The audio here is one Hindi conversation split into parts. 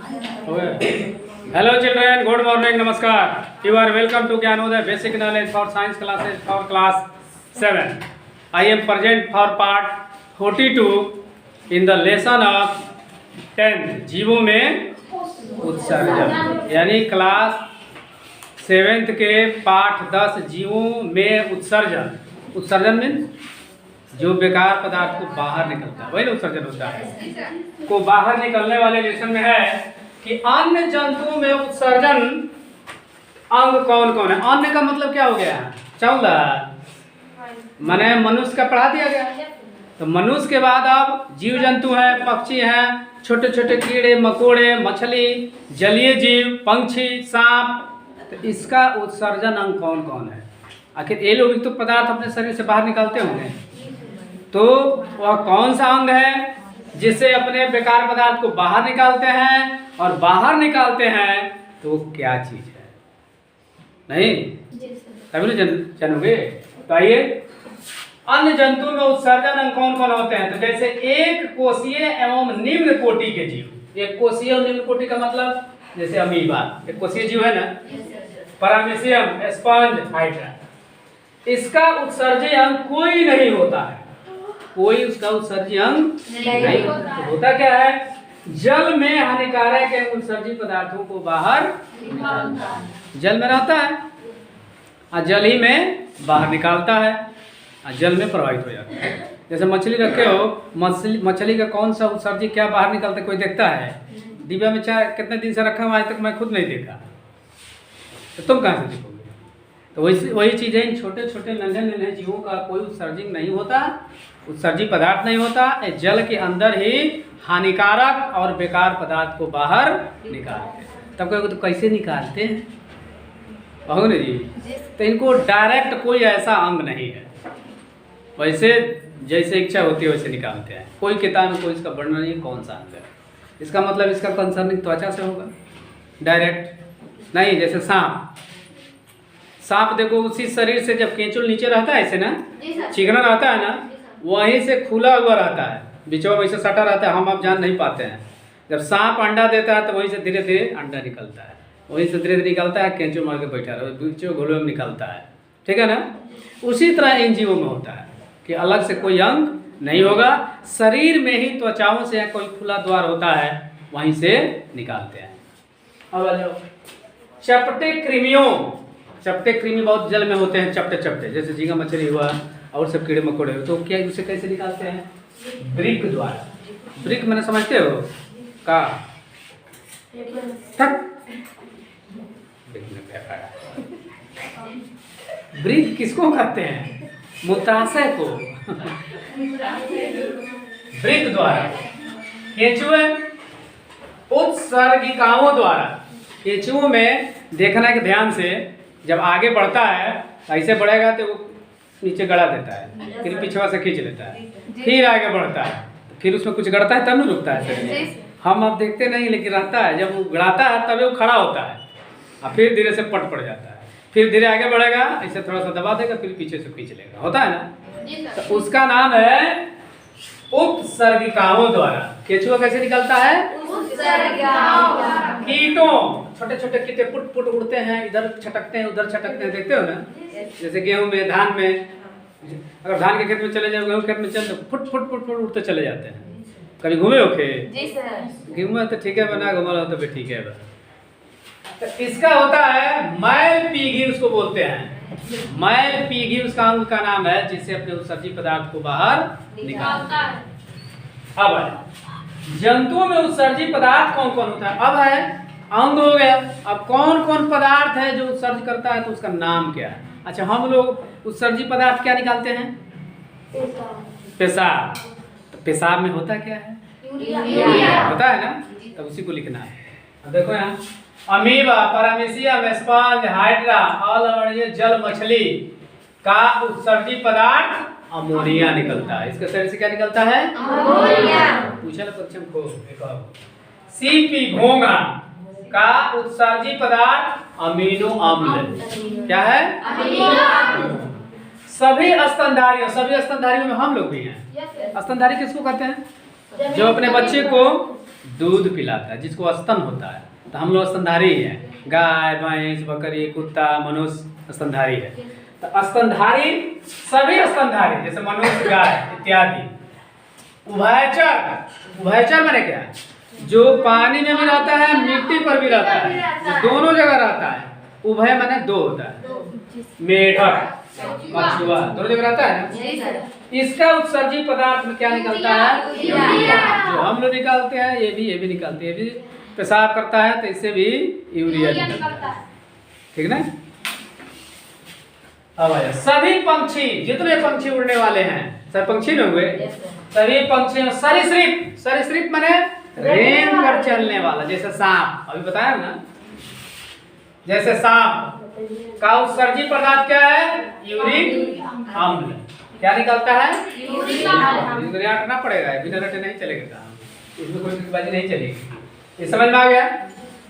Hello children, good morning, namaskar. You are welcome to Gyanodaya Basic Knowledge for Science classes for class 7. I am present for part 42 in the lesson of 10 जीवों में उत्सर्जन, यानी क्लास 7th के पाठ 10 जीवों में उत्सर्जन। उत्सर्जन मीन्स जो बेकार पदार्थ को बाहर निकलता है, वही ना उत्सर्जन होता है। को बाहर निकलने वाले लेसन में है कि अन्य जंतुओं में उत्सर्जन अंग कौन कौन है। अन्य का मतलब क्या हो गया? 14 माने मनुष्य का पढ़ा दिया गया। तो मनुष्य के बाद अब जीव जंतु है, पक्षी है, छोटे छोटे कीड़े मकोड़े, मछली, जलीय जीव, पंछी, सांप। तो इसका उत्सर्जन अंग कौन कौन है? आखिर ये लोग तो पदार्थ अपने शरीर से बाहर निकालते होंगे, तो वह कौन सा अंग है जिससे अपने बेकार पदार्थ को बाहर निकालते हैं? और बाहर निकालते हैं तो क्या चीज है? नहीं तभी ना जानोगे। तो आइए, अन्य जंतुओं में उत्सर्जन अंग कौन कौन होते हैं? तो जैसे एक कोषीय एवं निम्न कोटि के जीव। एक कोषीय और निम्न कोटि का मतलब जैसे अमीबा एक कोषीय जीव है ना, पैरामीशियम, स्पंज, हाइड्रा। इसका उत्सर्जन अंग कोई नहीं होता है, कोई उसका उत्सर्जन अंग नहीं होता। तो होता क्या है? जल में हानिकारक एवं उत्सर्जित पदार्थों को बाहर निकालता है। जल में रहता है और जल ही में बाहर निकालता है और जल में प्रवाहित हो जाता है। जैसे मछली रखे हो, मछली का कौन सा उत्सर्जित क्या बाहर निकलता है कोई देखता है? डिब्बा में चाय कितने दिन से रखा हुआ, आज तक मैं खुद नहीं देखा, तो तुम कहाँ से देखोगे? तो वही चीज़ है, इन छोटे छोटे नन्हे नन्हे जीवों का कोई उत्सर्जन नहीं होता, उत्सर्जित पदार्थ नहीं होता। जल के अंदर ही हानिकारक और बेकार पदार्थ को बाहर निकालते हैं। तब कहोगे तो कैसे निकालते हैं? कहो ना जी। तो इनको डायरेक्ट कोई ऐसा अंग नहीं है, वैसे जैसे इच्छा होती है वैसे निकालते हैं। कोई किताब में कोई इसका वर्णन नहीं कौन सा अंग है। इसका मतलब इसका कंसर्निंग त्वचा से होगा, डायरेक्ट नहीं। जैसे सांप देखो, उसी शरीर से जब केंचुल नीचे रहता है ऐसे ना, चिकना रहता है ना, वहीं से खुला हुआ रहता है, बिचवा वहीं से सटा रहता है, हम अब जान नहीं पाते हैं। जब सांप अंडा देता है तो वहीं से धीरे धीरे अंडा निकलता है, वहीं से धीरे धीरे निकलता है, केंचुल मार के बैठा रहा है, बिचवा घोले में निकलता है, ठीक है ना। उसी तरह इन जीवों में होता है कि अलग से कोई अंग नहीं होगा, शरीर में ही त्वचाओं से कोई खुला द्वार होता है, वहीं से निकालते हैं। अब चपटे कृमियों, चपटे कृमि बहुत जल में होते हैं, चपटे चपटे, जैसे झींगा मछली हुआ और सब कीड़े मकोड़े हो, तो क्या उसे कैसे निकालते हैं? ब्रिक द्वारा। ब्रिक मैंने समझते हो का ब्रिक किसको कहते हैं? मूत्राशय को ब्रिक द्वारा। केंचुए उत्सर्गिकाओं द्वारा। केंचुओं में देखना के ध्यान से, जब आगे बढ़ता है ऐसे बढ़ेगा तो वो नीचे गड़ा देता है, फिर पिछवा से खींच लेता है, फिर आगे बढ़ता है, फिर उसमें कुछ गड़ता है तब नहीं रुकता है। हम अब देखते नहीं, लेकिन रहता है, जब वो गड़ाता है तभी वो खड़ा होता है और फिर धीरे से पट पड़ जाता है, फिर धीरे आगे बढ़ेगा, ऐसे थोड़ा सा दबा देगा, फिर पीछे से खींच लेगा, होता है ना। तो उसका नाम है उत्सर्गिकाओं द्वारा। केंचुआ कैसे निकलता है? कीटों, छोटे छोटे कीटे पुट पुट उड़ते हैं, इधर छटकते हैं उधर छटकते हैं, देखते हो ना। जैसे गेहूं में, धान में, अगर धान के खेत में चले जाओ, गेहूं खेत में चले जाओ, फुट फुट फुट फुट उड़ते चले जाते हैं। कभी घूमे हो खेत? जी सर। घूमे तो ठीक है, बना घूमा तो भी ठीक है। तो इसका होता है मैल पीघी, उसको बोलते हैं मैल पीघी। उसका अंग का नाम है जिससे अपने उत्सर्जित पदार्थ को बाहर निकालता है। अब जंतुओं में उत्सर्जित पदार्थ कौन कौन होता है? अब है अंग हो गया। अब कौन कौन पदार्थ है जो उत्सर्जित करता है, तो उसका नाम क्या है? अच्छा, हम लोग उत्सर्जित पदार्थ क्या निकालते हैं? पेशाब। तो पेशाब में होता क्या है? यूरिया होता है ना, तब उसी को लिखना है। अब देखो यहाँ, अमीबा, पैरामीशियम, स्पंज, हाइड्रा और ये जल मछली का उत्सर्जित पदार्थ अमोनिया निकलता है। इसके शरीर से क्या निकलता है? अमोनिया। पूछा ना परीक्षा में को। सीपी, घोंघा का उत्सर्जित पदार्थ अमीनो अम्ल। क्या है? अमीनो अम्ल। सभी स्तनधारियों में हम लोग भी हैं। स्तनधारी किसको कहते हैं? जो अपने बच्चे को दूध पिलाता है, जिसको स्तन होता है। तो हम लोग स्तनधारी हैं, गाय, भैंस, बकरी, कुत्ता, मनुष्य स्तनधारी है। तो स्तनधारी सभी स्तनधारी जैसे मनुष्य, गाय इत्यादि। उभयचर, उभयचर माने क्या? जो पानी में भी रहता है, मिट्टी पर भी रहता है, जो दोनों जगह रहता है। उभय माने दो होता है, मेढक, मछुआ, दोनों जगह रहता है ना। इसका उत्सर्जी पदार्थ में क्या निकलता है? यूरिया। जो हम लोग निकालते हैं, ये भी निकालते हैं। ये भी पेशाब करता है तो इससे भी यूरिया निकलता है, ठीक ना। अब आया सभी पंछी, जितने पंछी उड़ने वाले हैं, सब पंछी न हुए, सभी पंछी। सरीसृप, सरीसृप माने रेंग कर चलने वाला, जैसे सांप, अभी बताया ना, जैसे सांप का उत्सर्जी पदार्थ क्या है? यूरिक अम्ल। क्या निकलता है? यूरिया रटना पड़ेगा, बिना रटे नहीं चलेगा काम, इसमें कोई बाजी नहीं चलेगी। ये समझ में आ गया?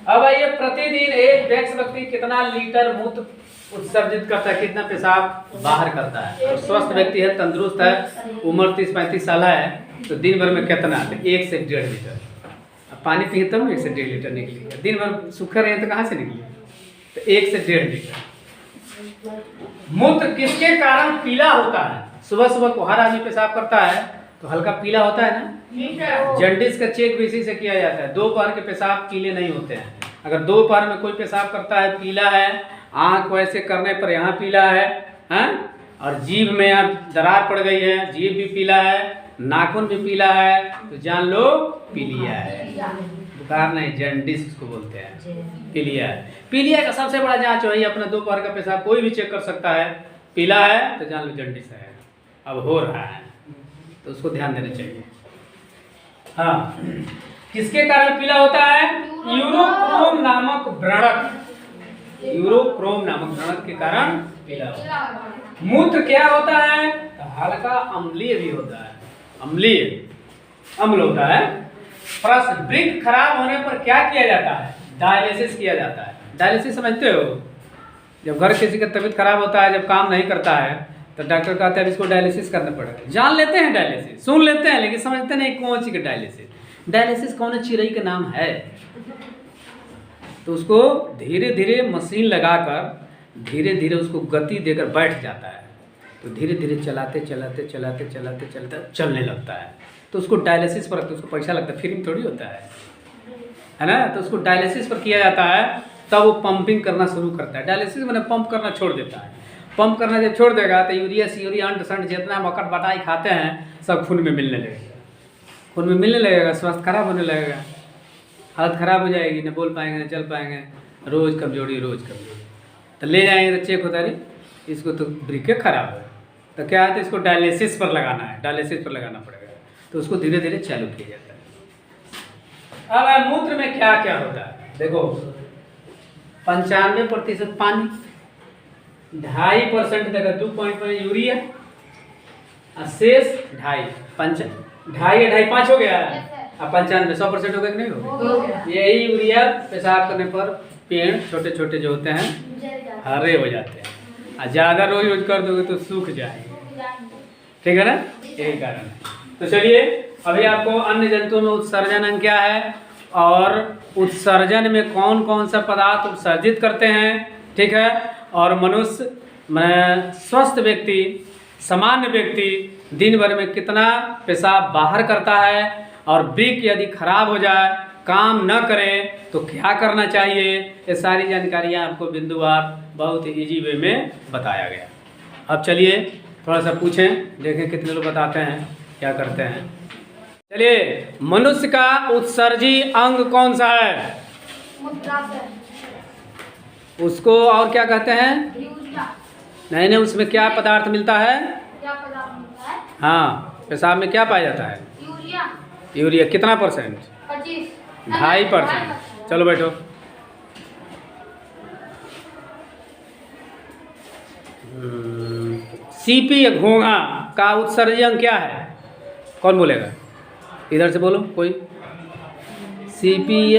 अब आइए, प्रतिदिन एक व्यक्ति कितना लीटर मूत्र उत्सर्जित करता है, कितना पेशाब बाहर करता है? और स्वस्थ व्यक्ति है, तंदुरुस्त है, उम्र 30-35 साल है, तो दिन भर में कितना? 1 से 1.5 लीटर। अब पानी पिए तब 1 से 1.5 लीटर निकलेगा। दिन भर सूखे रहे तो कहाँ से निकलेगा? तो 1 से 1.5 लीटर। मूत्र किसके कारण पीला होता है? सुबह सुबह को हर आदमी पेशाब करता है तो हल्का पीला होता है ना। जॉन्डिस का चेक भी इसी से किया जाता है। दोपहर के पेशाब पीले नहीं होते हैं। अगर दोपहर में कोई पेशाब करता है, पीला है, आंख वैसे करने पर यहाँ पीला है, हैं? और जीभ में यहाँ दरार पड़ गई है, जीभ भी पीला है, नाखून भी पीला है, तो जान लो पीलिया है। बुखार नहीं, जॉन्डिस इसको बोलते हैं, पीलिया है। पीलिया का सबसे बड़ा जांच वही, अपना दोपहर का पेशाब कोई भी चेक कर सकता है, पीला है तो जान लो जॉन्डिस है, अब हो रहा है, तो उसको ध्यान देना चाहिए। हाँ, किसके कारण पीला होता है? यूरोक्रोम नामक व्रणक, यूरोक्रोम नामक व्रणक के कारण पीला होता है। मूत्र क्या होता है? तो हल्का अम्लीय भी होता है, अम्लीय अम्ल होता है। प्रश्न, वृक्क खराब होने पर क्या किया जाता है? डायलिसिस किया जाता है। डायलिसिस समझते हो? जब घर किसी का तबीयत खराब होता है, जब काम नहीं करता है, तो डॉक्टर कहते हैं इसको डायलिसिस करना पड़ेगा। जान लेते हैं डायलिसिस, सुन लेते हैं, लेकिन समझते नहीं कौन सी का डायलिसिस। डायलिसिस कौन चिड़ई का नाम है, तो उसको धीरे धीरे मशीन लगाकर धीरे धीरे उसको गति देकर बैठ जाता है, तो धीरे धीरे चलाते चलाते चलाते चलाते चलाते चलने लगता है, तो उसको डायलिसिस पर, तो उसको पैसा लगता है, फ्री में थोड़ी होता है ना। तो उसको डायलिसिस पर किया जाता है, तब वो पंपिंग करना शुरू करता है। डायलिसिस मैंने पंप करना छोड़ देता है। पंप करना जब छोड़ देगा तो यूरिया सीयूरिया अंट संट जितना मकट बटाई खाते हैं सब खून में मिलने लगेगा, खून में मिलने लगेगा, स्वास्थ्य खराब होने लगेगा, हालत खराब हो जाएगी, न बोल पाएंगे न चल पाएंगे, रोज़ कमजोरी रोज़ कमजोरी। तो ले जाएंगे तो चेक होता है इसको तो ब्रिके खराब है, तो क्या है, तो इसको डायलिसिस पर लगाना है, डायलिसिस पर लगाना पड़ेगा, तो उसको धीरे धीरे चालू किया जाता है। अब मूत्र में क्या क्या होता है देखो, 95% पानी, 2.5% तक 2.5 यूरिया, शेष 2.5 हो गया, अब 95 100% हो गया कि नहीं हो गया? यही यूरिया पेशाब करने पर पेड़ छोटे छोटे जो होते हैं हरे हो जाते हैं, और ज़्यादा रोज यूज कर दोगे तो सूख जाएंगे, ठीक है ना, यही कारण है। तो चलिए, अभी आपको अन्य जंतुओं में उत्सर्जन अंग क्या है और उत्सर्जन में कौन कौन सा पदार्थ उत्सर्जित करते हैं, ठीक है। और मनुष्य में स्वस्थ व्यक्ति, सामान्य व्यक्ति दिन भर में कितना पेशाब बाहर करता है, और वृक्क यदि खराब हो जाए, काम न करे तो क्या करना चाहिए, ये सारी जानकारियाँ आपको बिंदुवार बहुत ही ईजी वे में बताया गया। अब चलिए थोड़ा सा पूछें, देखें कितने लोग बताते हैं क्या करते हैं। चलिए, मनुष्य का उत्सर्जी अंग कौन सा है? उसको और क्या कहते हैं? नहीं, उसमें क्या पदार्थ मिलता है? हाँ, पेशाब में क्या पाया जाता है? यूरिया। कितना %? 2.5%। चलो बैठो। सीपी या घोंघा का उत्सर्जी अंग क्या है? कौन बोलेगा? इधर से बोलो कोई। सीपी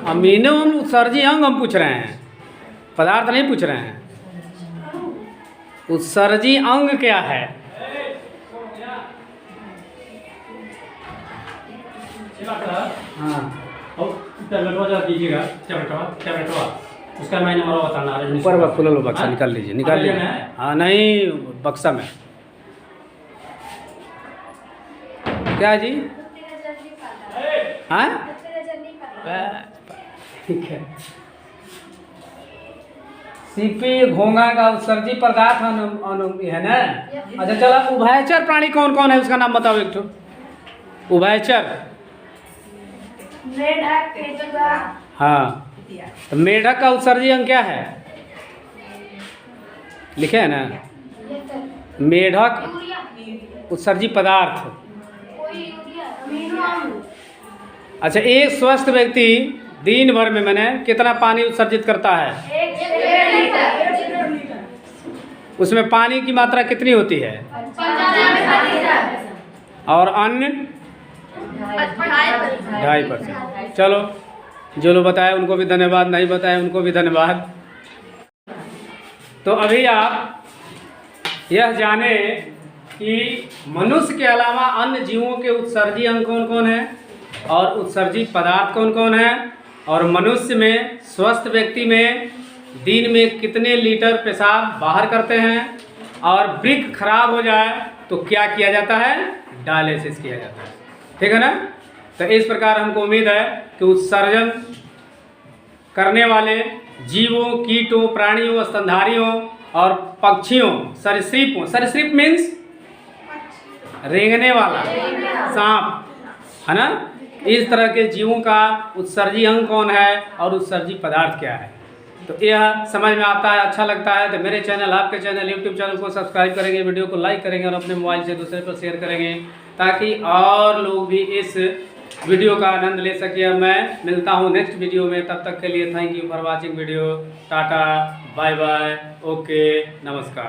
अमीनो उत्सर्जी अंग हम पूछ रहे हैं, पदार्थ नहीं पूछ रहे हैं। उत्सर्जी अंग क्या है? हाँ, और टैबलेटवा जरा दीजिएगा, टैबलेटवा उसका मैं नंबर बताना। ऊपर का खुला लो बक्सा, निकाल लीजिए, निकाल लीजिए। हाँ नहीं, बक्सा में क्या जी? हाँ ठीक है। सीपी घोंघा का उत्सर्जी पदार्थ है ना। अच्छा चला, उभयचर प्राणी कौन कौन है उसका नाम बताओ एक तो। उभयचर, मेढक, केंचुआ। हाँ, तो मेढक का उत्सर्जी अंग क्या है? लिखे है ना, मेढक उत्सर्जी पदार्थ। अच्छा, एक स्वस्थ व्यक्ति दिन भर में मैंने कितना पानी उत्सर्जित करता है? 1 लीटर। उसमें पानी की मात्रा कितनी होती है? 95%। और अन्य 2.5%। चलो, जो लोग बताए उनको भी धन्यवाद, नहीं बताए उनको भी धन्यवाद। तो अभी आप यह जाने कि मनुष्य के अलावा अन्य जीवों के उत्सर्जी अंग कौन कौन है और उत्सर्जी पदार्थ कौन कौन है, और मनुष्य में, स्वस्थ व्यक्ति में दिन में कितने लीटर पेशाब बाहर करते हैं, और वृक्क खराब हो जाए तो क्या किया जाता है? डायलिसिस किया जाता है। ठीक है ना। तो इस प्रकार हमको उम्मीद है कि उत्सर्जन करने वाले जीवों, कीटों, प्राणियों, स्तनधारियों और पक्षियों, सरीसृपों, सरीसृप मीन्स रेंगने वाला सांप, है ना, इस तरह के जीवों का उत्सर्जी अंग कौन है और उत्सर्जी पदार्थ क्या है। तो यह समझ में आता है, अच्छा लगता है तो मेरे चैनल, आपके चैनल, यूट्यूब चैनल को सब्सक्राइब करेंगे, वीडियो को लाइक करेंगे और अपने मोबाइल से दूसरे पर शेयर करेंगे, ताकि और लोग भी इस वीडियो का आनंद ले सके। मैं मिलता हूँ नेक्स्ट वीडियो में, तब तक के लिए thank you for watching video. Tata, bye bye, okay, नमस्कार।